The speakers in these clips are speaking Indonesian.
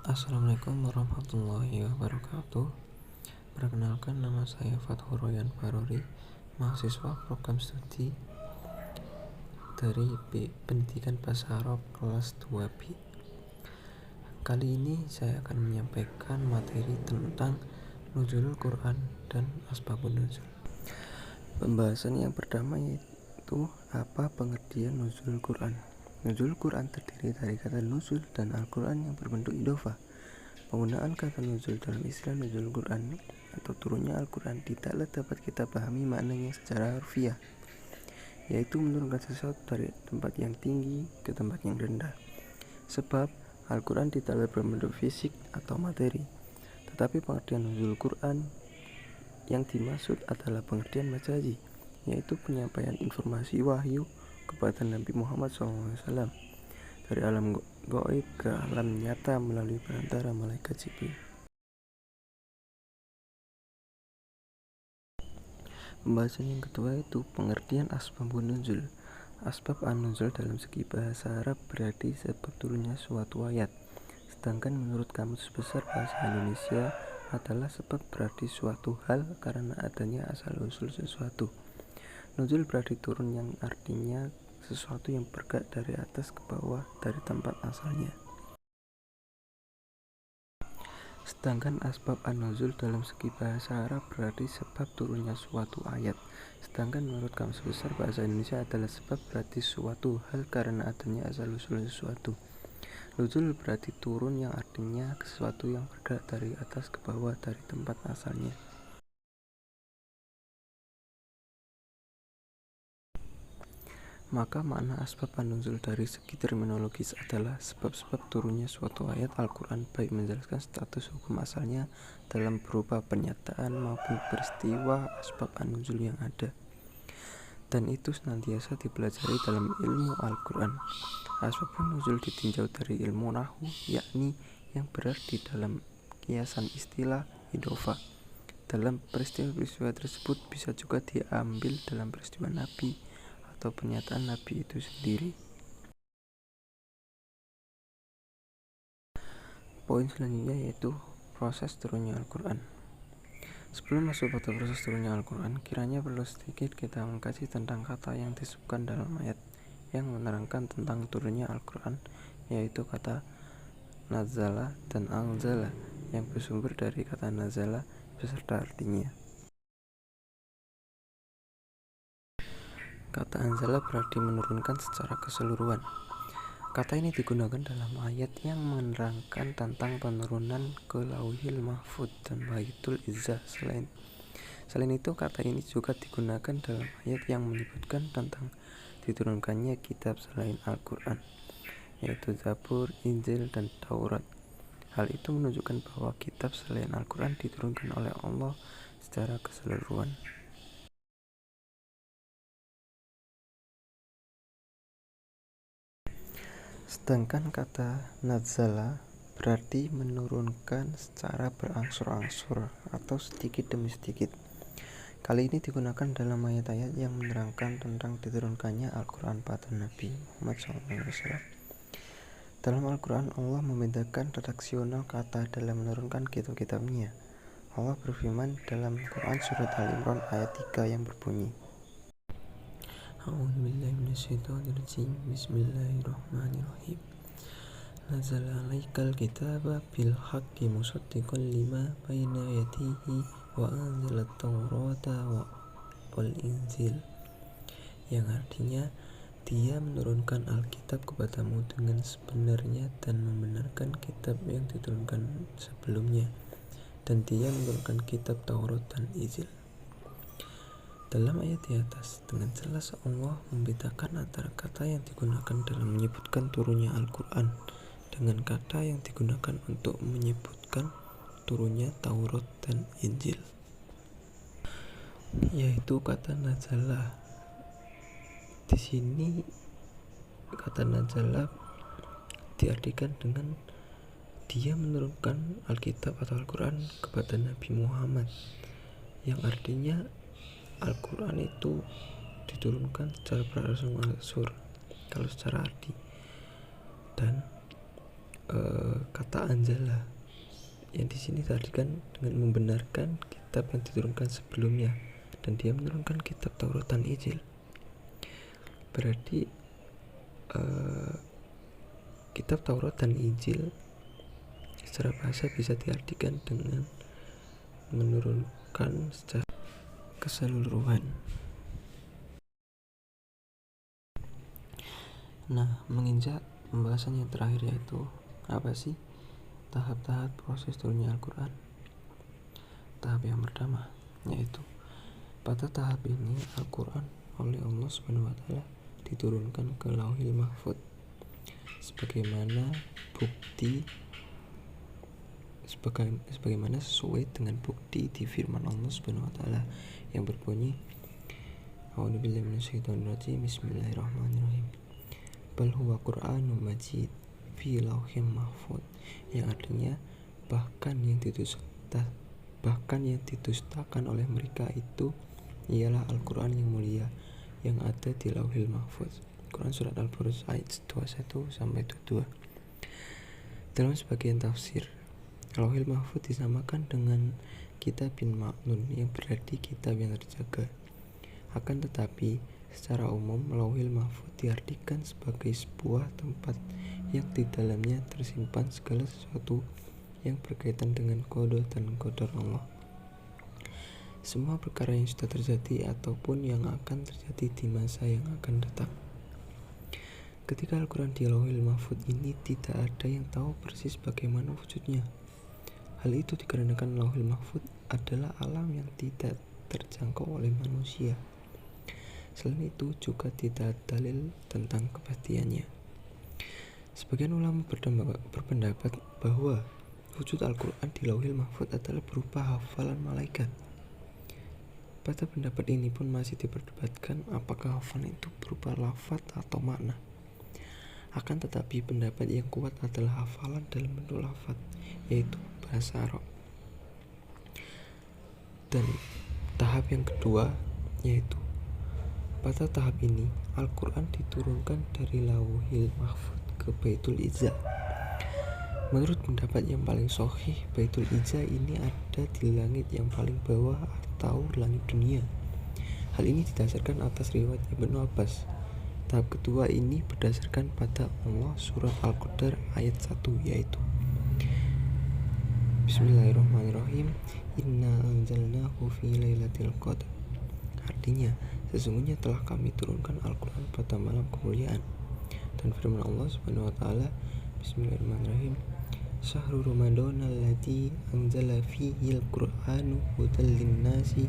Assalamualaikum warahmatullahi wabarakatuh. Perkenalkan, nama saya Fathur Royan Barori, mahasiswa program studi dari Pendidikan Bahasa Arab kelas 2B. Kali ini saya akan menyampaikan materi tentang nuzulul Quran dan asbabun nuzul. Pembahasan yang pertama yaitu apa pengertian nuzulul Quran. Nuzul Quran terdiri dari kata nuzul dan Al-Quran yang berbentuk idhofah. Penggunaan kata nuzul dalam istilah nuzul Quran atau turunnya Al-Quran tidaklah dapat kita pahami maknanya secara harfiah, yaitu menurunkan sesuatu dari tempat yang tinggi ke tempat yang rendah. Sebab Al-Quran tidaklah berbentuk fisik atau materi, tetapi pengertian nuzul Quran yang dimaksud adalah pengertian majazi, yaitu penyampaian informasi wahyu kepada Nabi Muhammad SAW dari alam gaib ke alam nyata melalui perantara malaikat Jibril. Pembahasan yang kedua itu pengertian asbabun nuzul. Asbab an-nuzul dalam segi bahasa Arab berarti sebab turunnya suatu ayat. Sedangkan menurut Kamus Besar Bahasa Indonesia adalah sebab berarti suatu hal karena adanya asal-usul sesuatu. Nuzul berarti turun yang artinya sesuatu yang bergerak dari atas ke bawah dari tempat asalnya. Sedangkan asbab an-nuzul dalam segi bahasa Arab berarti sebab turunnya suatu ayat. Sedangkan menurut Kamus Besar Bahasa Indonesia adalah sebab berarti suatu hal karena adanya asal-usul sesuatu. Nuzul berarti turun yang artinya sesuatu yang bergerak dari atas ke bawah dari tempat asalnya. Maka makna asbab an-nuzul dari segi terminologis adalah sebab-sebab turunnya suatu ayat Al-Quran, baik menjelaskan status hukum asalnya dalam berupa pernyataan maupun peristiwa asbab an-nuzul yang ada. Dan itu senantiasa dipelajari dalam ilmu Al-Quran. Asbab an-nuzul ditinjau dari ilmu nahwu, yakni yang berarti dalam kiasan istilah idhofah. Dalam peristiwa-peristiwa tersebut bisa juga diambil dalam peristiwa Nabi atau pernyataan Nabi itu sendiri. Poin selanjutnya yaitu proses turunnya Al-Quran. Sebelum masuk pada proses turunnya Al-Quran, kiranya perlu sedikit kita mengkaji tentang kata yang disebutkan dalam ayat yang menerangkan tentang turunnya Al-Quran, yaitu kata nazala dan anzala yang bersumber dari kata nazala beserta artinya. Kata anzala berarti menurunkan secara keseluruhan. Kata ini digunakan dalam ayat yang menerangkan tentang penurunan ke Lauhil Mahfudz dan Baitul Izzah. Selain itu, kata ini juga digunakan dalam ayat yang menyebutkan tentang diturunkannya kitab selain Al-Quran, yaitu Zabur, Injil, dan Taurat. Hal itu menunjukkan bahwa kitab selain Al-Quran diturunkan oleh Allah secara keseluruhan. Sedangkan kata nazala berarti menurunkan secara berangsur-angsur atau sedikit demi sedikit. Kali ini digunakan dalam ayat-ayat yang menerangkan tentang diturunkannya Al-Quran pada Nabi Muhammad SAW. Dalam Al-Quran, Allah membedakan redaksional kata dalam menurunkan kitab-kitabnya. Allah berfirman dalam Quran surat Al-Imran ayat 3 yang berbunyi, A'udzubillahiminasyaitonirrajim. Bismillahirrahmanirrahim. Nazala alaikal kitaba bil haqqi musaddiqan lima baina yadayhi wa anzalat taurata wal injil, yang artinya Dia menurunkan Alkitab kepadamu dengan sebenarnya dan membenarkan kitab yang diturunkan sebelumnya, dan Dia menurunkan kitab Taurat dan Injil. Dalam ayat di atas, dengan jelas Allah membedakan antara kata yang digunakan dalam menyebutkan turunnya Al-Quran dengan kata yang digunakan untuk menyebutkan turunnya Taurat dan Injil, yaitu kata nazala. Di sini kata nazala diartikan dengan Dia menurunkan Alkitab atau Al-Quran kepada Nabi Muhammad, yang artinya Al-Quran itu diturunkan secara berangsur-angsur kalau secara arti, dan kata anzala yang di sini diartikan dengan membenarkan kitab yang diturunkan sebelumnya, dan Dia menurunkan kitab Taurat dan Injil. Berarti kitab Taurat dan Injil secara bahasa bisa diartikan dengan menurunkan secara keseluruhan. Nah, menginjak pembahasan yang terakhir, yaitu apa sih tahap-tahap proses turunnya Al-Quran. Tahap yang pertama yaitu pada tahap ini Al-Quran oleh Allah SWT diturunkan ke Lauhil Mahfuz sebagaimana sesuai dengan bukti di firman Allah SWT yang berbunyi A'udzubillahi minasyaitonirrajim, Bismillahirrahmanirrahim. Bal huwa Qur'anun Majid fi Lauhil Mahfuz, yang artinya bahkan yang didustakan oleh mereka itu ialah Al-Quran yang mulia yang ada di Lauhil Mahfuz. Quran Surat Al-Buruj ayat 21-22. Dalam sebagian tafsir, Lauhil Mahfuz disamakan dengan Kitabin Maknun yang berarti kitab yang terjaga. Akan tetapi, secara umum Lauhil Mahfuz diartikan sebagai sebuah tempat yang di dalamnya tersimpan segala sesuatu yang berkaitan dengan qada dan qadar Allah. Semua perkara yang sudah terjadi ataupun yang akan terjadi di masa yang akan datang. Ketika Al-Quran di Lauhil Mahfuz ini tidak ada yang tahu persis bagaimana wujudnya. Hal itu dikarenakan Lauhil Mahfuz adalah alam yang tidak terjangkau oleh manusia. Selain itu juga tidak ada dalil tentang kepastiannya. Sebagian ulama berpendapat bahwa wujud Al-Quran di Lauhil Mahfuz adalah berupa hafalan malaikat. Pada pendapat ini pun masih diperdebatkan apakah hafalan itu berupa lafaz atau makna. Akan tetapi pendapat yang kuat adalah hafalan dalam bentuk lafaz, yaitu bahasa Arab. Dan tahap yang kedua yaitu pada tahap ini Al-Quran diturunkan dari Lauhil Mahfuz ke Baitul Izzah. Menurut pendapat yang paling sahih, Baitul Izzah ini ada di langit yang paling bawah atau langit dunia. Hal ini didasarkan atas riwayat Ibnu Abbas. Tahap kedua ini berdasarkan pada Allah surat Al-Qadar ayat 1, yaitu Bismillahirrahmanirrahim, Inna anzalnahu fi lailatul qadar. Artinya, sesungguhnya telah kami turunkan Al-Quran pada malam kemuliaan. Dan firman Allah Subhanahu wa taala, Bismillahirrahmanirrahim, Syahrul Ramadan alladzi anzala fihi al-Qur'anu hudan lin-nasi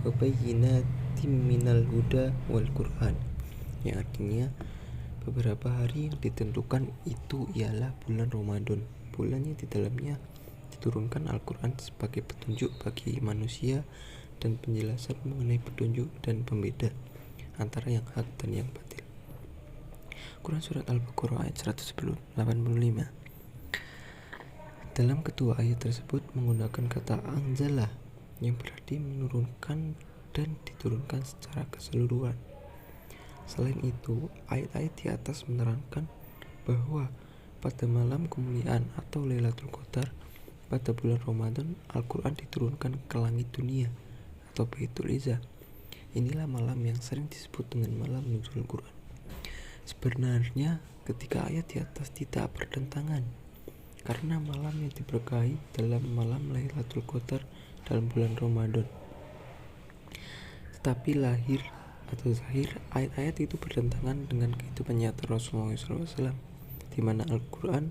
wa bayyinatin minal huda wal Qur'an. Yang artinya beberapa hari yang ditentukan itu ialah bulan Ramadan, bulan yang di dalamnya diturunkan Al-Quran sebagai petunjuk bagi manusia dan penjelasan mengenai petunjuk dan pembeda antara yang hak dan yang batil. Quran Surat Al-Baqarah ayat 185. Dalam kedua ayat tersebut menggunakan kata anzala yang berarti menurunkan dan diturunkan secara keseluruhan. Selain itu, ayat-ayat di atas menerangkan bahwa pada malam kemuliaan atau Lailatul Qadar pada bulan Ramadan, Al-Quran diturunkan ke langit dunia atau Baitul Izzah. Inilah malam yang sering disebut dengan malam nuzul Quran. Sebenarnya ketika ayat di atas tidak bertentangan, karena malam yang diberkahi dalam malam Lailatul Qadar dalam bulan Ramadan. Tetapi lahir atau zahir ayat-ayat itu bertentangan dengan kehidupan nyata Rasulullah SAW, di mana Al-Quran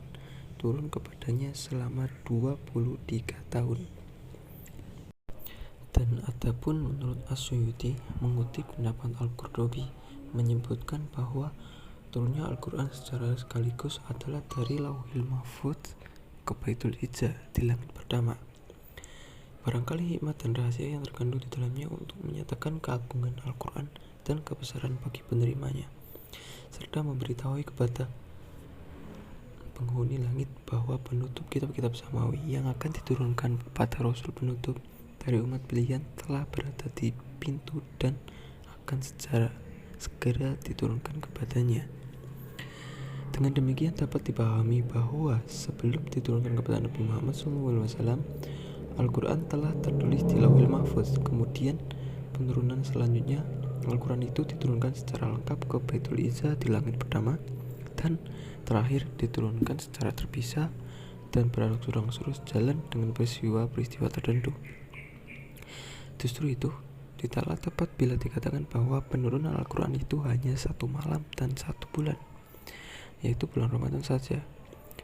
turun kepadanya selama 23 tahun. Dan adapun menurut As-Suyuti mengutip pendapat Al-Qurtubi menyebutkan bahwa turunnya Al-Quran secara sekaligus adalah dari Lauhil Mahfuz ke Baitul Izzah di langit pertama. Barangkali hikmat dan rahasia yang terkandung di dalamnya untuk menyatakan keagungan Al-Quran dan kebesaran bagi penerimanya, serta memberitahui kepada penghuni langit bahwa penutup kitab-kitab samawi yang akan diturunkan pada Rasul penutup dari umat pilihan telah berada di pintu dan akan segera diturunkan kepadanya. Dengan demikian dapat dipahami bahwa sebelum diturunkan kepada Nabi Muhammad SAW, Al-Quran telah tertulis di Lauhil Mahfuz. Kemudian penurunan selanjutnya, Al-Quran itu diturunkan secara lengkap ke Baitul Izzah di langit pertama, dan terakhir diturunkan secara terpisah dan berangsur-angsur jalan dengan peristiwa-peristiwa tertentu. Justru itu tidaklah tepat bila dikatakan bahwa penurunan Al-Quran itu hanya 1 malam dan 1 bulan, yaitu bulan Ramadan saja.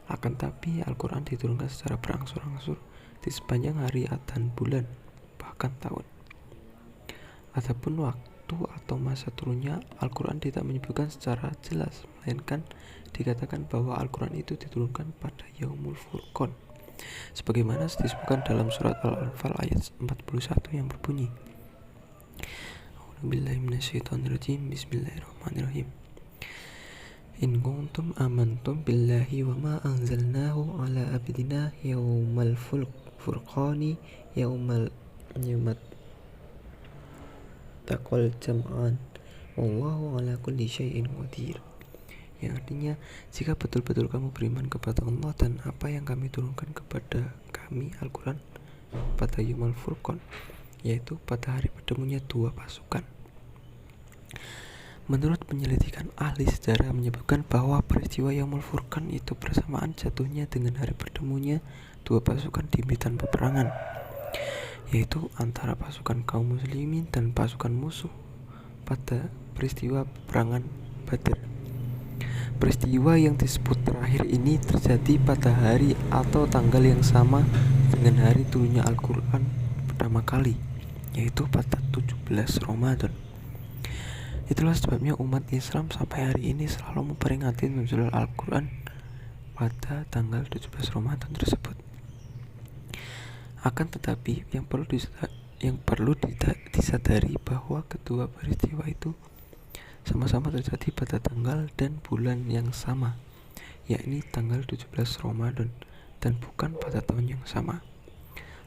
Akan tapi Al-Quran diturunkan secara berangsur-angsur di sepanjang hari dan bulan, bahkan tahun. Adapun waktu atau masa turunnya Al-Quran tidak menyebutkan secara jelas, melainkan dikatakan bahwa Al-Quran itu diturunkan pada Yaumul Furqan, sebagaimana disebutkan dalam surat Al-Anfal ayat 41 yang berbunyi, Bismillahirrahmanirrahim. In kuntum amantum billahi wa ma anzalnahu ala abdina yaumal furqani yaumat taqal jam'an wallahu ala kulli syai'in qadir. Yang artinya, jika betul-betul kamu beriman kepada Allah dan apa yang kami turunkan kepada kami Al-Quran pada Yaumul Furqan, yaitu pada hari bertemunya 2 pasukan. Menurut penyelidikan ahli sejarah menyebutkan bahwa peristiwa Yaumul Furqan itu bersamaan jatuhnya dengan hari bertemunya 2 pasukan di medan peperangan, yaitu antara pasukan kaum muslimin dan pasukan musuh pada peristiwa peperangan Badar. Peristiwa yang disebut terakhir ini terjadi pada hari atau tanggal yang sama dengan hari turunnya Al-Quran pertama kali, yaitu pada 17 Ramadan. Itulah sebabnya umat Islam sampai hari ini selalu memperingati nuzul Al-Quran pada tanggal 17 Ramadan tersebut. Akan tetapi yang perlu disadari bahwa kedua peristiwa itu sama-sama terjadi pada tanggal dan bulan yang sama, yakni tanggal 17 Ramadan, dan bukan pada tahun yang sama.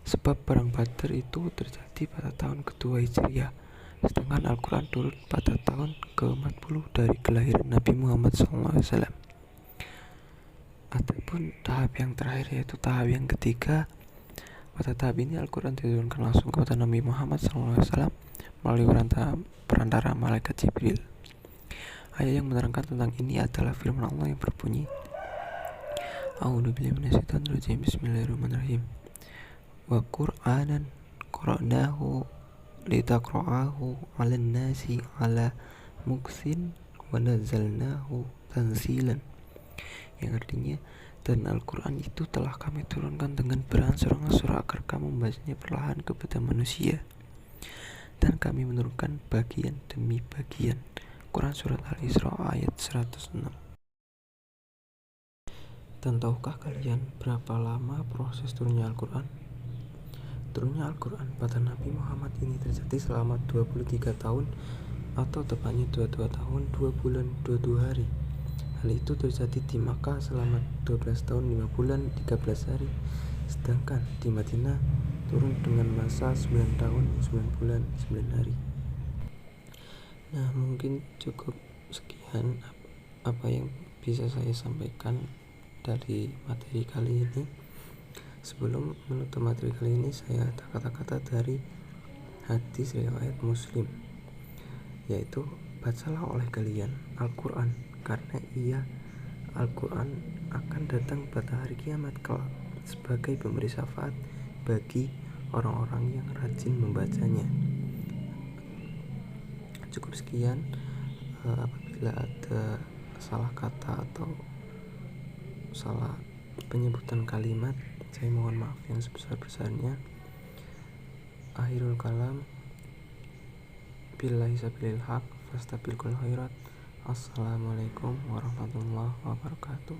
Sebab perang Badar itu terjadi pada tahun kedua Hijriah, sedangkan Al-Quran turun pada tahun ke-40 dari kelahiran Nabi Muhammad SAW. Adapun tahap yang terakhir, yaitu tahap yang ketiga, pada tahap ini Al-Quran diturunkan langsung kepada Nabi Muhammad SAW melalui perantara malaikat Jibril. Ayat yang menerangkan tentang ini adalah firman Allah yang berbunyi, A'udzubillahi minasyaitonirrajim, Bismillahirrahmanirrahim. Wa Qur'anan qara'nahu litaqra'ahu 'alan nasi 'ala muksin wa nazzalnahu tanzilan. Yang artinya, dan Al-Quran itu telah kami turunkan dengan berangsur-angsur agar kamu membacanya perlahan kepada manusia, dan kami menurunkan bagian demi bagian. Quran Surat Al-Isra ayat 106. Dan tahukah kalian berapa lama proses turunnya Al-Quran? Turunnya Al-Quran pada Nabi Muhammad ini terjadi selama 23 tahun, atau tepatnya 22 tahun 2 bulan 22 hari. Hal itu terjadi di Makkah selama 12 tahun 5 bulan 13 hari, sedangkan di Madinah turun dengan masa 9 tahun 9 bulan 9 hari. Nah, mungkin cukup sekian apa yang bisa saya sampaikan dari materi kali ini. Sebelum menutup materi kali ini, saya ada kata-kata dari hadis riwayat Muslim, yaitu, bacalah oleh kalian Al-Quran, karena Al-Quran akan datang pada hari kiamat kelak sebagai pemberi syafaat bagi orang-orang yang rajin membacanya. Cukup sekian. Apabila ada salah kata atau salah penyebutan kalimat, saya mohon maaf yang sebesar-besarnya. Akhirul kalam, billahi sabilil haq, fastabiqul khairat. Assalamualaikum warahmatullahi wabarakatuh.